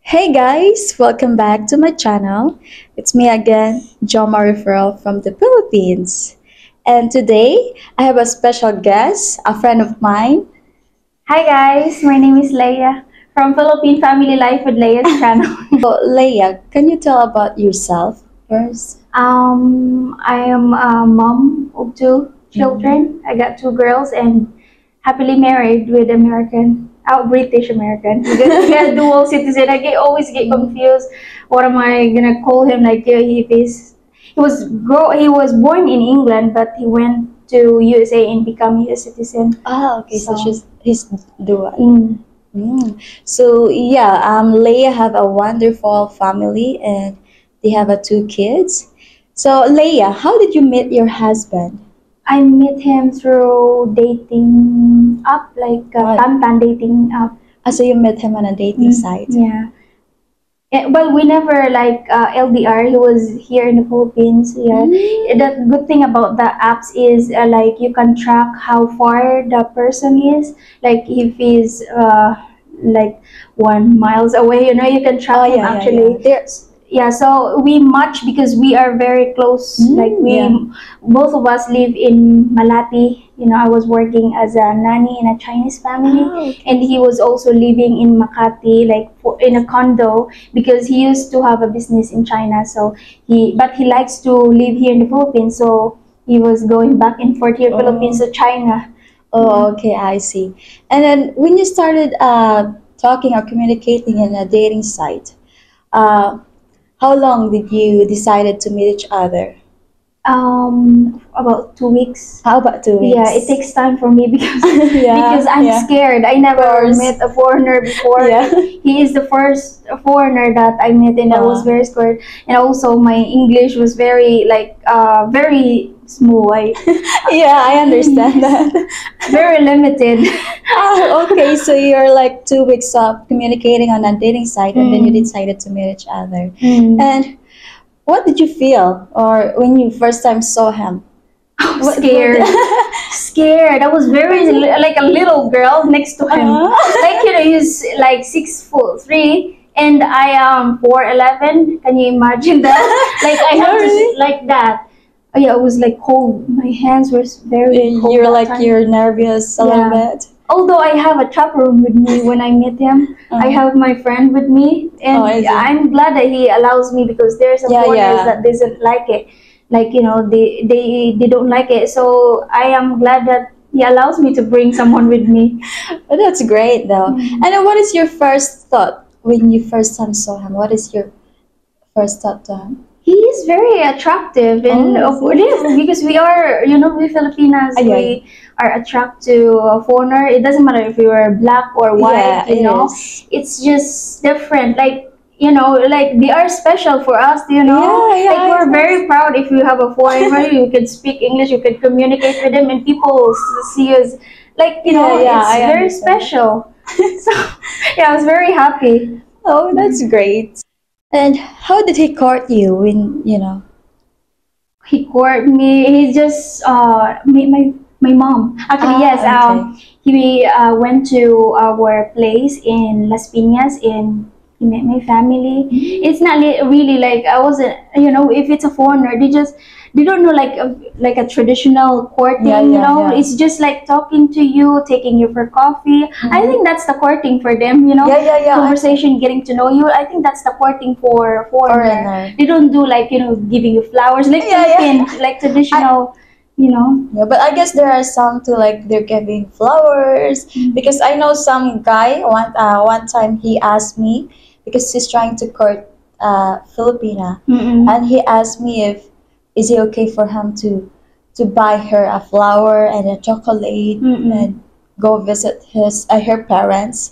Hey guys, welcome back to my channel. It's me again, Joma Referral from the Philippines. And today I have a special guest, a friend of mine. Hi guys, my name is Leia from Philippine Family Life with Leia's channel. So, Leia, can you tell about yourself first? I am a mom of two children. I got two girls and happily married with British American. We got dual citizen. Always get confused. What am I gonna call him? He was born in England, but he went to USA and become US citizen. Ah, okay, so So, he's dual. mm, So yeah, Leia have a wonderful family and they have two kids. So Leia, how did you meet your husband? I met him through dating app, like What? Tantan dating app. So you met him on a dating site. Yeah. Well, we never like LDR. He was here in the Philippines. Yeah. The good thing about the apps is like you can track how far the person is. Like if he's like 1 miles away, you can track Oh him yeah, yeah, actually. yeah. There's Yeah, so we match because we are very close. Like yeah. both of us live in Malati. I was working as a nanny in a Chinese family, Oh, okay. and he was also living in Makati, like in a condo, because he used to have a business in China. But he likes to live here in the Philippines, so he was going back and forth here, Philippines to China. Oh, okay, I see. And then when you started talking or communicating in a dating site, uh, how long did you decided to meet each other? About 2 weeks. How about 2 weeks? Yeah, it takes time for me because Yeah, because I'm yeah. scared. I never course. met a foreigner before. Yeah. He is the first foreigner that I met, and I was very scared. And also, my English was very small. Yeah, I understand that. Very limited. Okay, so you're like 2 weeks of communicating on a dating site and then you decided to meet each other. And what did you feel or when you first time saw him? Scared. Scared. I was very like a little girl next to him. He's like 6'3" and I am 4'11". Can you imagine that? Like I have Really? to like that. Oh, yeah, I was like cold. My hands were very cold. You're that like time. you're nervous a little Yeah. bit. Although I have a chaperone with me when I meet him, I have my friend with me, and I see. I'm glad that he allows me because there's some Yeah, foreigners yeah. that doesn't like it, like they don't like it. So I am glad that he allows me to bring someone with me. But that's great though. And then what is your first thought when you first time saw him? What is your first thought to him? He is very attractive, and because we Filipinas, Yeah. we are attracted to a foreigner. It doesn't matter if you are black or white. Yeah, it is. It's just different. Like like they are special for us. Yeah, yeah, Like we're very proud if you have a foreigner. You can speak English. You can communicate with them, and people see us. Like Yeah, it's I very understand. special. So yeah, I was very happy. Oh, that's great. And how did he court you when, you know? He courted me. He just made my mom. Actually, yes. Okay. He went to our place in Las Piñas and he met my family. It's not really like I wasn't. If it's a foreigner, they don't know like a traditional courting. Yeah. It's just like talking to you, taking you for coffee. I think that's the courting for them. Yeah. Conversation, getting to know you. I think that's the courting for foreigner. Foreigner. They don't do like giving you flowers like Philippines, like traditional. Yeah, but I guess there are some too, like they're giving flowers because I know some guy one time he asked me because he's trying to court Filipina and he asked me if is it okay for him to buy her a flower and a chocolate and go visit her parents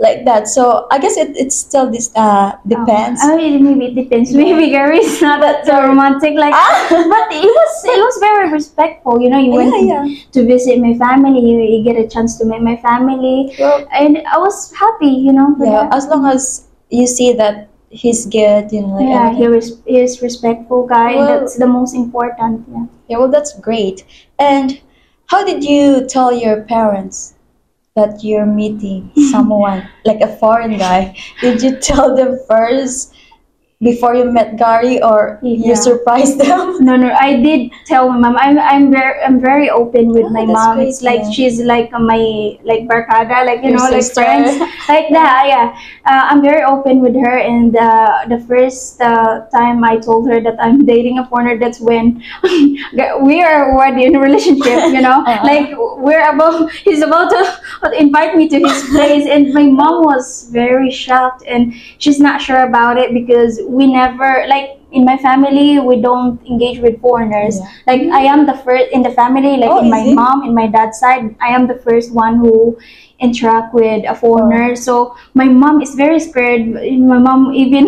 like that. So I guess it still depends. I mean, maybe it depends. Maybe Gary is not that so romantic, like, but it was very respectful. You went to visit my family. You get a chance to meet my family, Well, and I was happy. For yeah, that. as long as you see that he's good, like Yeah, everything. he is respectful guy, and Well, that's the most important. Yeah. yeah, well, that's great. And how did you tell your parents that you're meeting someone like a foreign guy, did you tell them first before you met Gary, or you Yeah. surprised them? No, no, I did tell my mom. I'm very open with Oh, my that's mom. great, It's like yeah. she's like my like barkada, like you Your know, like sister. friends, like that. Yeah, I'm very open with her. And the first time I told her that I'm dating a foreigner, that's when we are already in a relationship. You know, like he's about to invite me to his place, and my mom was very shocked, and she's not sure about it because we never like in my family we don't engage with foreigners. Yeah. Like I am the first in the family, like Oh, in my is it? mom, in my dad's side, I am the first one who interact with a foreigner. So my mom is very scared. My mom even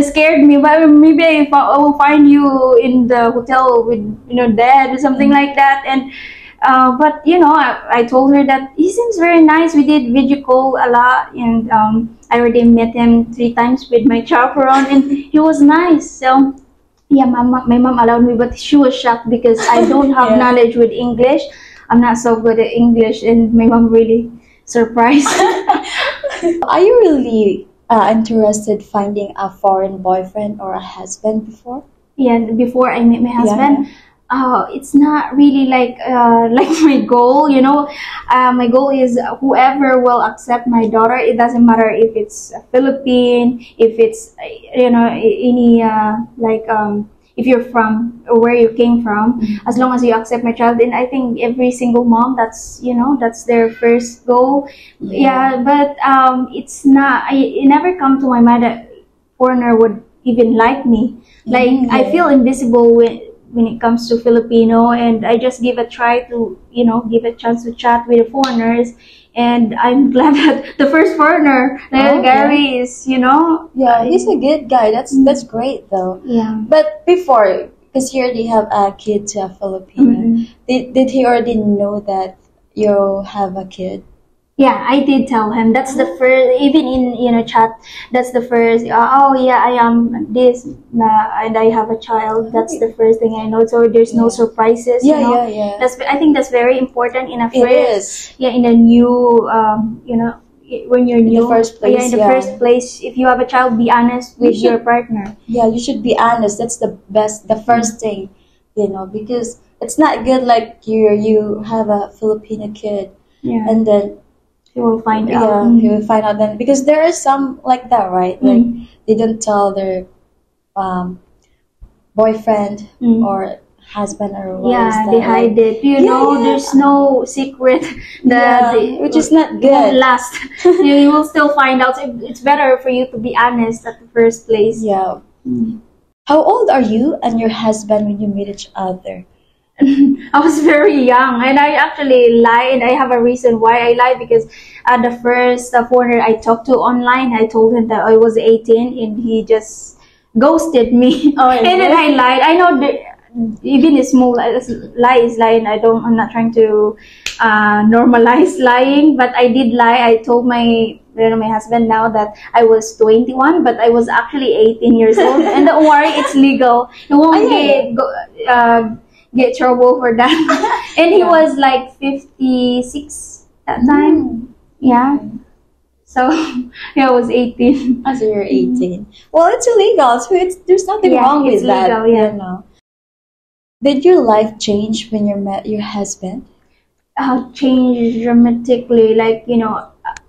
scared me, but maybe I will find you in the hotel with dad or something like that. And but I told her that he seems very nice. We did video call a lot, and I already met him 3 times with my chaperone, and he was nice. So yeah, my mom allowed me, but she was shocked because I don't have Yeah. knowledge with English. I'm not so good at English, and my mom really surprised. Are you really interested finding a foreign boyfriend or a husband before? Yeah, before I met my husband. Yeah. It's not really like like my goal, my goal is whoever will accept my daughter. It doesn't matter if it's a Philippine, if it's any like if you're from or where you came from, as long as you accept my child. And I think every single mom, that's their first goal. Yeah, but it's not. It never come to my mind that foreigner would even like me. Like I feel invisible when it comes to Filipino, and I just give a try to give a chance to chat with the foreigners. And I'm glad that the first foreigner, Gary, is Yeah, he's a good guy. That's great though. yeah. But before, because you already have a kid to a Filipino, did he already know that you have a kid? Yeah, I did tell him. That's the first, even in chat. That's the first. Oh yeah, I am this, and I have a child. That's the first thing I know. So there's no surprises. Yeah. I think that's very important in a It first. is. Yeah, in a new, when you're new. the first place, Yeah, in the yeah. first place, if you have a child, be honest with your partner. Yeah, you should be honest. That's the best, the first thing, because it's not good like you have a Filipino kid Yeah, and then you will find yeah, out. you will find out then, because there are some like that, right? Like they don't tell their boyfriend or husband or what is Yeah, that, they like- hide it. There's no secret that which is not won't good. last. You will still find out. So it's better for you to be honest at the first place. Yeah. How old are you and your husband when you meet each other? I was very young, and I actually lied. I have a reason why I lied, because the first foreigner I talked to online, I told him that I was 18, and he just ghosted me. Oh, And then I lied. I know even a small lie is lying. I'm not trying to normalize lying, but I did lie. I told my husband now that I was 21, but I was actually 18 years old. And don't worry, it's legal. You won't get trouble for that. And he was like 56 that time. Yeah. So yeah, I was 18. Oh, so you're 18. Well, it's illegal, so there's nothing Yeah, wrong with it's that. legal, yeah. Did your life change when you met your husband? Changed dramatically. Like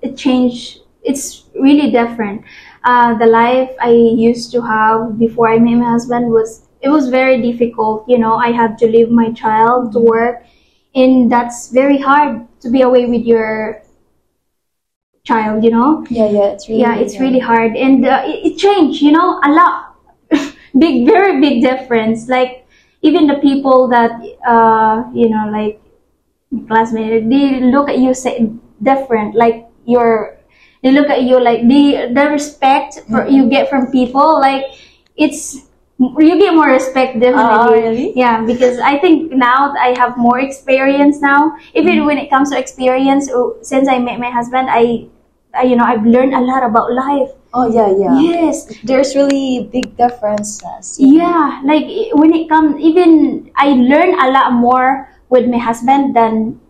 it changed. It's really different. The life I used to have before I met my husband was very difficult. I had to leave my child to work, and that's very hard to be away with your child. Yeah, it's really It's really hard, and it changed. A lot. Very big difference. Like even the people that like classmates, they look at you different. Like they look at you like the respect you get from people. Like you get more respect definitely. Really? Yeah, because I think now that I have more experience now. Even when it comes to experience, since I met my husband, I've learned a lot about life. Oh, yeah. Yes. There's really big differences. Yeah, like when it comes, even I learn a lot more with my husband than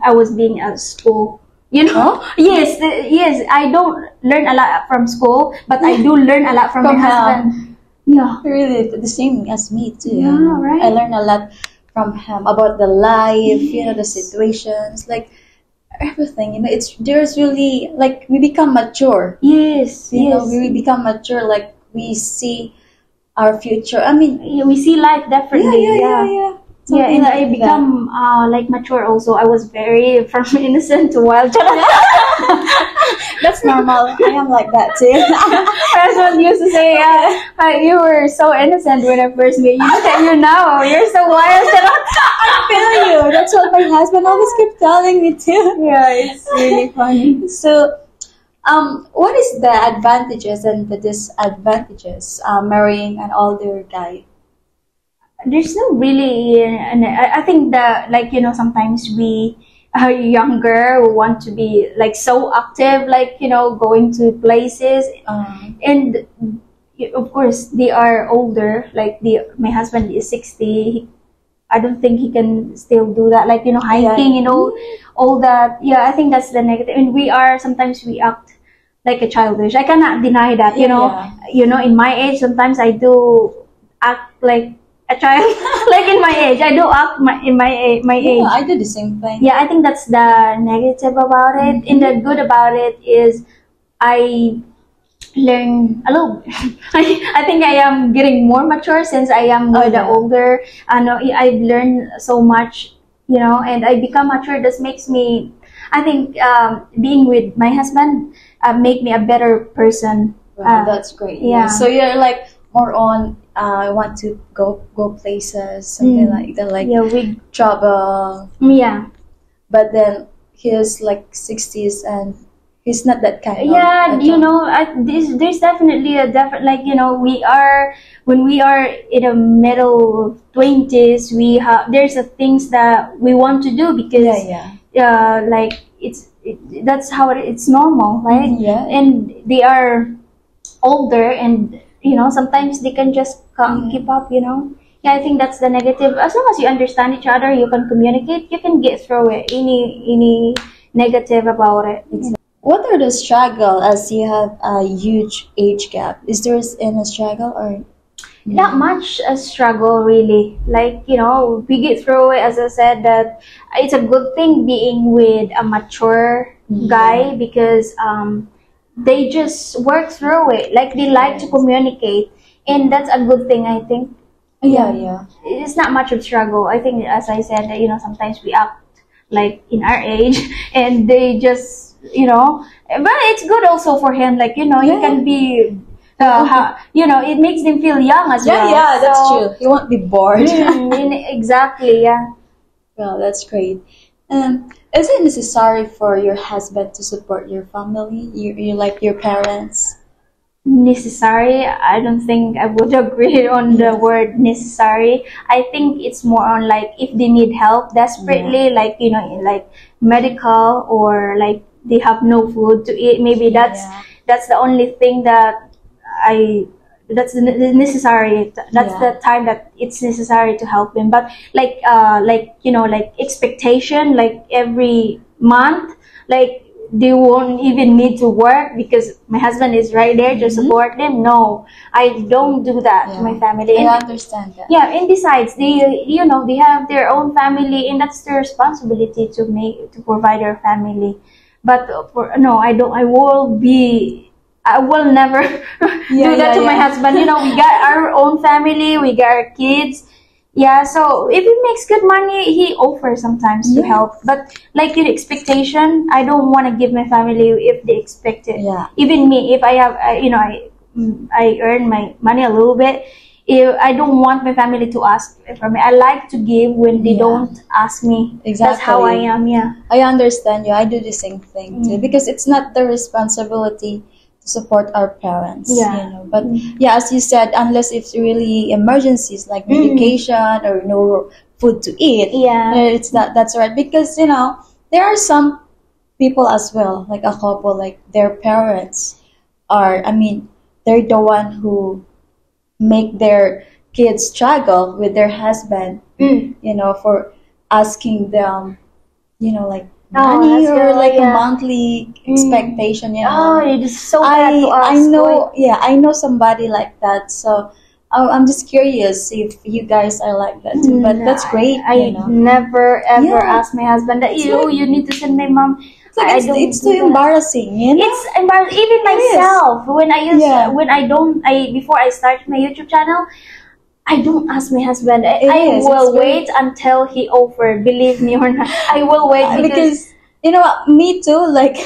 I was being at school. You know, yes, yes. I don't learn a lot from school, but I do learn a lot from my From husband. Yeah, really the same as me too. Yeah, right. I learn a lot from him about the life, the Yes. situations, like everything. It's there's really like we become mature. yes, yes. We become mature. Like we see our future. I mean, Yeah, we see life differently. yeah. Yeah, Something and like I that. become like mature also. I was very from innocent to wild. That's normal. I am like that too. My husband used to say, you were so innocent when I first met you. Look at you now. You're so wild. I feel you. That's what my husband always kept telling me too. Yeah, it's really funny. So, what is the advantages and the disadvantages marrying an older guy? There's no really, and I think that like sometimes we are younger, we want to be like so active, like going to places, and of course they are older. Like my husband is 60. I don't think he can still do that. Like hiking, all that. Yeah, I think that's the negative. And sometimes we act like a childish. I cannot deny that. In my age, sometimes I do act like a child. Like in my age, I do act in my age. Yeah, I do the same thing. Yeah, I think that's the negative about it. And the good about it is I learn a little bit. I think I am getting more mature since I am with the older. I know I've learned so much, and I become mature. This makes me, I think, being with my husband make me a better person. Wow, that's great. Yeah. So you're like more on. I want to go places, something like that, like Yeah, we travel. yeah. But then he's like 60s and he's not that kind of. Yeah, there's definitely a different, like when we are in the middle 20s, we have there's a things that we want to do because like that's how it's normal, right? Yeah. And they are older, and sometimes they can just keep up. Yeah, I think that's the negative. As long as you understand each other, you can communicate, you can get through it. Any negative about it. What are the struggle as you have a huge age gap? Is there any struggle or? Not much a struggle really. Like we get through it. As I said, that it's a good thing being with a mature guy because they just work through it. Like they like to communicate, and that's a good thing, I think. Yeah. It's not much of struggle. I think, as I said, that sometimes we act like in our age, and they just but it's good also for him. Like he can be. It makes them feel young as well. Yeah, that's true. You won't be bored. Exactly, yeah. Well, that's great. Is it necessary for your husband to support your family? You like your parents? Necessary? I don't think I would agree on the word necessary. I think it's more on like if they need help desperately, like like medical, or like they have no food to eat. Maybe that's the only thing that that's the necessary. That's the time that it's necessary to help them. But like expectation, like every month, like they won't even need to work because my husband is right there to support them. No, I don't do that to my family. I understand that. Yeah, and besides, they have their own family, and that's their responsibility to provide their family. But no, I don't. I will never do that to my husband. We got our own family, we got our kids. Yeah, so if he makes good money, he offers sometimes to help. But like your expectation, I don't want to give my family if they expect it. Yeah. Even me, if I have, I earn my money a little bit. I don't want my family to ask for me. I like to give when they don't ask me. Exactly. That's how I am. Yeah. I understand you. I do the same thing too because it's not the responsibility to support our parents. But as you said, unless it's really emergencies like medication or no food to eat, that's right. Because there are some people as well, like a couple, like their parents they're the one who make their kids struggle with their husband, for asking them like Oh, money that's or good, like a yeah. monthly expectation, Oh, it is so bad to I ask. know, yeah, I know somebody like that. So I'm just curious if you guys are like that too. But that's great, I never ever Yeah. asked my husband that It's you like- you need to send my mom. It's like I it's, don't it's do too that. embarrassing, It's embarrassing. Even It is. myself, when I use Yeah. when I don't I before I start my YouTube channel, I don't ask my husband. It I is. will It's very- wait until he offered. Believe me or not, I will wait because you know what, me too. Like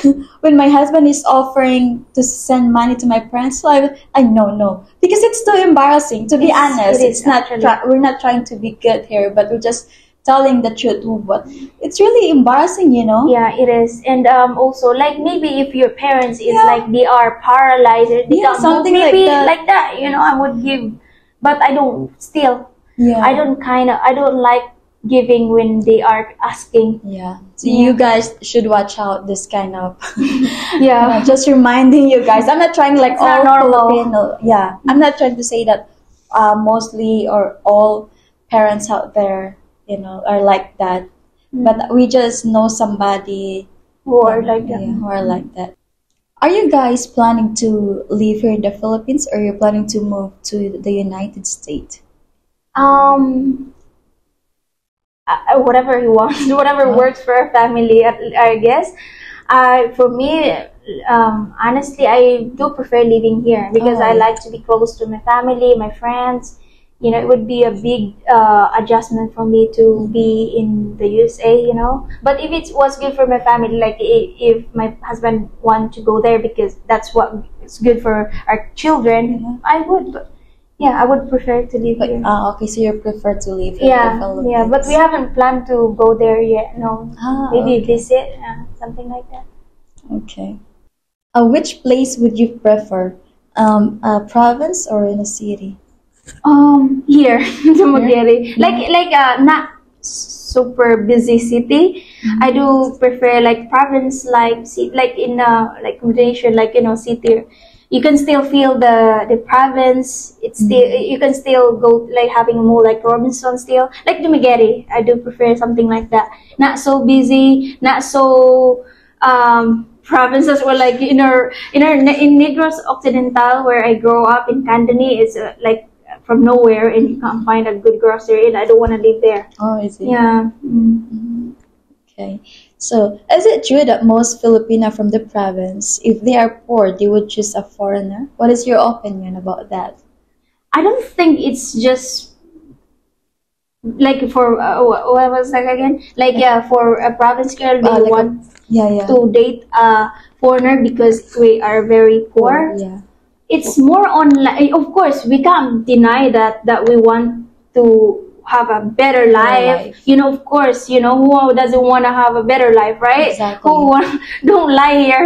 when my husband is offering to send money to my parents, so I no because it's too embarrassing. To be It's- honest, it is it's not. actually. We're not trying to be good here, but we're just telling the truth. But it's really embarrassing, Yeah, it is. And also like maybe if your parents is Yeah. like they are paralyzed or they Yeah, can't something move, like maybe that. like that, I would give, but I don't still. Yeah. I don't like giving when they are asking. Yeah. So Yeah. you guys should watch out this kind of. Yeah. Just reminding you guys. I'm not trying like It's all not normal. Filipino. Yeah. I'm not trying to say that mostly or all parents out there, are like that. But we just know somebody Or like that. who are like that. Are you guys planning to live here in the Philippines or you're planning to move to the United States? Whatever he wants, whatever works for our family, I guess. For me, honestly, I do prefer living here because I Oh. like to be close to my family, my friends. It would be a big adjustment for me to be in the USA. But if it was good for my family, like if my husband want to go there because that's what is good for our children, I would. But yeah, I would prefer to live here. Okay, so you prefer to live here in the Yeah, Philippines. yeah, but we haven't planned to go there yet. No, maybe Okay. visit, something like that. Okay. Which place would you prefer? A province or in a city? Here, Dumaguete, not super busy city. I do prefer like province, like like in like combination, like city. You can still feel the province. It's still you can still go like having more like Robinson still like Dumaguete. I do prefer something like that. Not so busy, not so provinces were like in Negros Occidental where I grew up in Candoni is like from nowhere and you can't find a good grocery and I don't want to live there. Oh, is it? Yeah. Okay. So, is it true that most Filipino from the province, if they are poor, they would choose a foreigner? What is your opinion about that? I don't think it's just like for what was that again? Like for a province girl they like want Yeah. to date a foreigner because we are very poor. Yeah. It's more on like, of course we can't deny that we want to have a better life. life. Of course, who doesn't want to have a better life, right? Exactly. Don't lie here,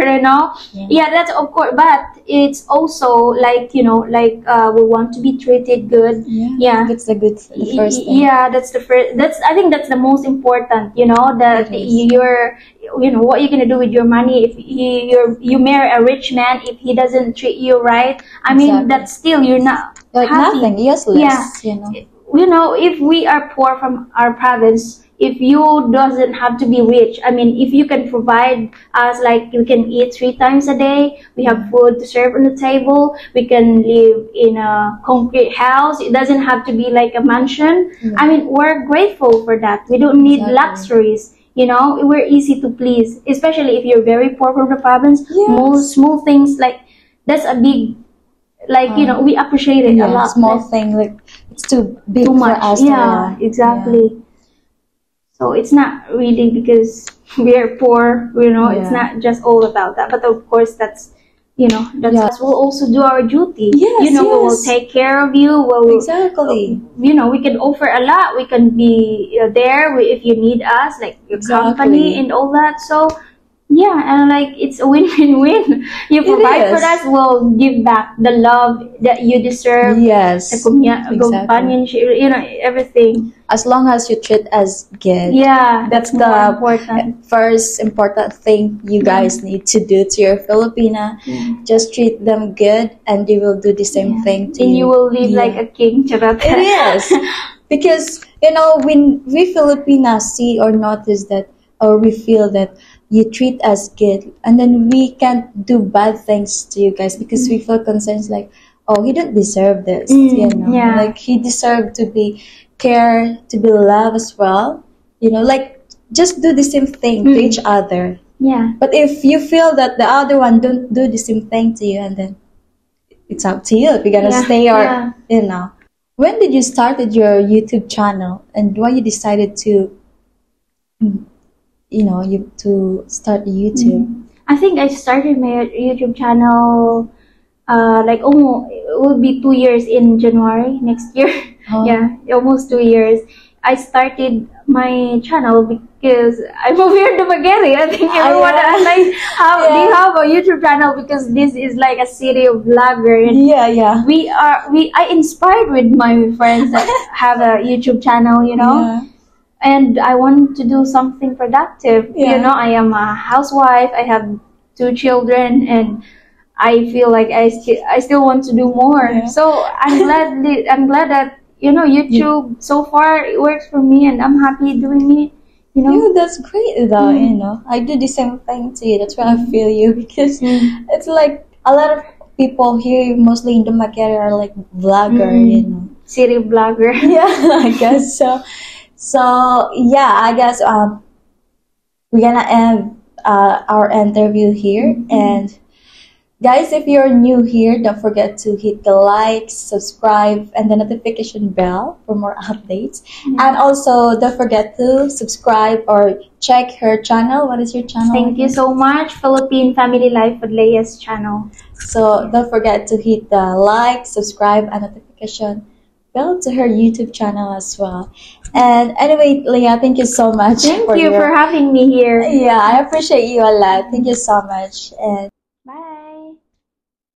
Yeah. that's of course, but it's also like we want to be treated good. Yeah. That's the first thing. Yeah, that's the first. I think that's the most important. That It is. you're, what you're gonna do with your money if you marry a rich man if he doesn't treat you right. I mean, Exactly. that's still you're not Like happy. nothing, useless. Yeah. If we are poor from our province, if you doesn't have to be rich, I mean, if you can provide us, like we can eat 3 times a day, we have food to serve on the table, we can live in a concrete house. It doesn't have to be like a mansion. Yeah. I mean, we're grateful for that. We don't need Exactly. luxuries. We're easy to please, especially if you're very poor from the province. Yes. Most small things like that's a big, like we appreciate it a Yeah, lot. small thing, like it's too big Too for much. us. Yeah, exactly. So it's not really because we are poor, it's Yeah. not just all about that. But of course, that's Yeah. we'll also do our duty. Yes, We will yes. take care of you. We'll, Exactly. we can offer a lot. We can be there if you need us, like your Exactly. company and all that. So yeah, and like it's a win-win-win. You It provide for is. us, we'll give back the love that you deserve. Yes. The Exactly. companionship, everything. As long as you treat us good. Yeah, That's more the important. first important thing you guys need to do to your Filipina. Just treat them good and they will do the same thing to And you. you will live Yeah. like a king. Charot. It is. Because, when we Filipinas see or notice that or we feel that you treat us good, and then we can't do bad things to you guys because we feel concerned like, oh, he didn't deserve this, you know, Yeah. like he deserved to be cared, to be loved as well, you know, like just do the same thing to each other. Yeah. But if you feel that the other one don't do the same thing to you, and then it's up to you if you're gonna Yeah, stay or yeah. you know. When did you started your YouTube channel, and why you decided to, you know, you to start YouTube? I think I started my YouTube channel like almost it will be 2 years in January next year. Oh. Yeah, almost 2 years. I started my channel because I moved here to Magere. I think everyone yeah. like how Yeah. they have a YouTube channel because this is like a city of vlogger. And Yeah, yeah. I inspired with my friends that have a YouTube channel, you know. Yeah. And I want to do something productive. Yeah. You know, I am a housewife. I have 2 children, and I feel like I still want to do more. Yeah. So I'm glad that you know YouTube so far it works for me, and I'm happy doing it. You know. Yeah, that's great though, you know. I do the same thing to you. That's why I feel you because it's like a lot of people here, mostly in the Makere, are like vlogger, you know. City vlogger. Yeah, I guess so. So yeah, I guess we're gonna end our interview here. And guys, if you're new here, don't forget to hit the like, subscribe, and the notification bell for more updates. And also, don't forget to subscribe or check her channel. What is your channel? Thank you so much, Philippine Family Life with Leia's channel. So don't forget to hit the like, subscribe, and notification bell to her YouTube channel as well. And anyway, Leia, thank you so much. Thank you for having me here. Yeah, I appreciate you a lot. Thank you so much. And Bye.